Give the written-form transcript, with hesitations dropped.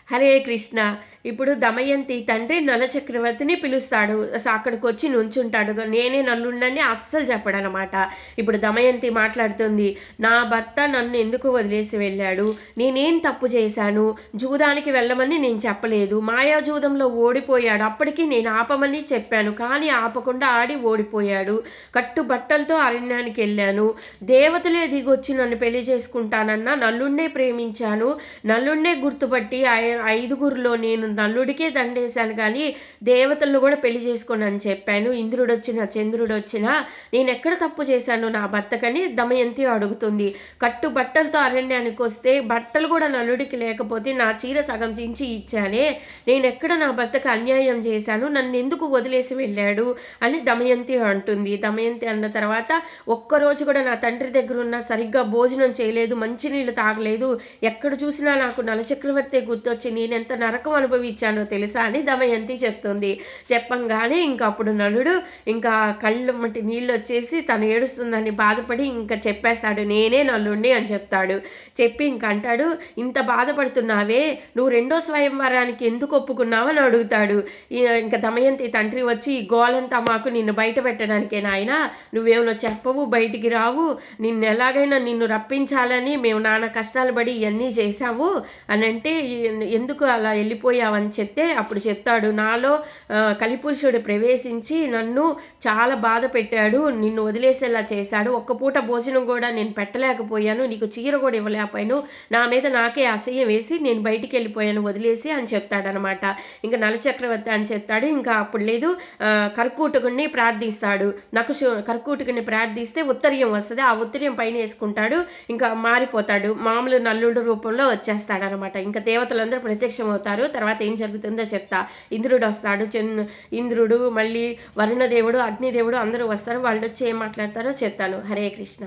హరే కృష్ణ. ఇప్పుడు దమయంతి తండ్రి నలచక్రవర్తిని పిలుస్తాడు. అక్కడికొచ్చి నుంచుంటాడు. నేనే నల్లుడినని అస్సలు చెప్పడనమాట. ఇప్పుడు దమయంతి మాట్లాడుతుంది. నా భర్త నన్ను ఎందుకు వదిలేసి వెళ్ళాడు? నేనేం తప్పు చేశాను? జూదానికి వెళ్ళమని నేను చెప్పలేదు. మాయాజూదంలో ఓడిపోయాడు. అప్పటికి నేను ఆపమని చెప్పాను. కానీ ఆపకుండా ఆడి ఓడిపోయాడు. కట్టుబట్టలతో అరణ్యానికి వెళ్ళాను. దేవతలే దిగొచ్చి నన్ను పెళ్లి చేసుకుంటానన్నా నల్లుడినే ప్రేమించాను. నల్లుడినే గుర్తుపట్టి ఐదుగురిలో నేను నల్లుడికే దండేశాను, కానీ దేవతలను కూడా పెళ్లి చేసుకోనని చెప్పాను. ఇంద్రుడొచ్చినా చంద్రుడొచ్చినా నేను ఎక్కడ తప్పు చేశాను నా భర్తకని దమయంతి అడుగుతుంది. కట్టు బట్టలతో అరణ్యానికి వస్తే బట్టలు కూడా నల్లుడికి లేకపోతే నా చీర సగం చించి ఇచ్చానే, నేను ఎక్కడ నా భర్తకు అన్యాయం చేశాను? నన్ను ఎందుకు వదిలేసి వెళ్ళాడు అని దమయంతి అంటుంది. దమయంతి అన్న తర్వాత ఒక్కరోజు కూడా నా తండ్రి దగ్గర ఉన్న సరిగ్గా భోజనం చేయలేదు, మంచినీళ్ళు తాగలేదు, ఎక్కడ చూసినా నాకు నలచక్రవర్తి గుర్తొచ్చి నేనెంత నరకం అనుభవించానో తెలుసా అని దమయంతి చెప్తుంది. చెప్పంగానే ఇంకా అప్పుడు నలుడు ఇంకా కళ్ళు మట్టి నీళ్ళు వచ్చేసి తను ఏడుస్తుందని బాధపడి ఇంకా చెప్పేస్తాడు, నేనే నల్లుడిని అని చెప్తాడు. చెప్పి ఇంక అంటాడు, ఇంత బాధపడుతున్నావే, నువ్వు రెండో స్వయంవరానికి ఎందుకు ఒప్పుకున్నావు అని అడుగుతాడు. ఇంకా దమయంతి తండ్రి వచ్చి, ఈ గోలంతా మాకు నిన్ను బయట పెట్టడానికే నాయన, నువ్వేమో చెప్పవు, బయటికి రావు, నిన్ను ఎలాగైనా నిన్ను రప్పించాలని మేము నాన్న కష్టాలు పడి ఇవన్నీ చేశాము అని అంటే, ఎందుకు అలా వెళ్ళిపోయావని చెప్తే అప్పుడు చెప్తాడు, నాలో కలిపురుషుడు ప్రవేశించి నన్ను చాలా బాధ పెట్టాడు, నిన్ను వదిలేసేలా చేశాడు, ఒక్క పూట భోజనం కూడా నేను పెట్టలేకపోయాను, నీకు చీర కూడా ఇవ్వలేకపోయాను, నా మీద నాకే అసహ్యం వేసి నేను బయటికి వెళ్ళిపోయాను వదిలేసి అని చెప్తాడనమాట. ఇంకా నలచక్రవర్తి అని చెప్తాడు. ఇంకా అప్పుడు లేదు, కర్కూటకుడిని ప్రార్థిస్తాడు. కర్కూటకుడిని ప్రార్థిస్తే ఉత్తరీయం వస్తుంది, ఆ ఉత్తరీయం పైన వేసుకుంటాడు, ఇంకా మారిపోతాడు, మామూలు నల్లుడు రూపంలో వచ్చేస్తాడనమాట. ఇంకా దేవతలందరూ ప్రత్యక్షమవుతారు. తర్వాత ఏం జరుగుతుందో చెప్తా. ఇంద్రుడు వస్తాడు, ఇంద్రుడు మళ్ళీ వరుణదేవుడు, అగ్నిదేవుడు అందరూ వస్తారు. వాళ్ళు వచ్చి ఏం మాట్లాడతారో చెప్తాను. హరే కృష్ణ.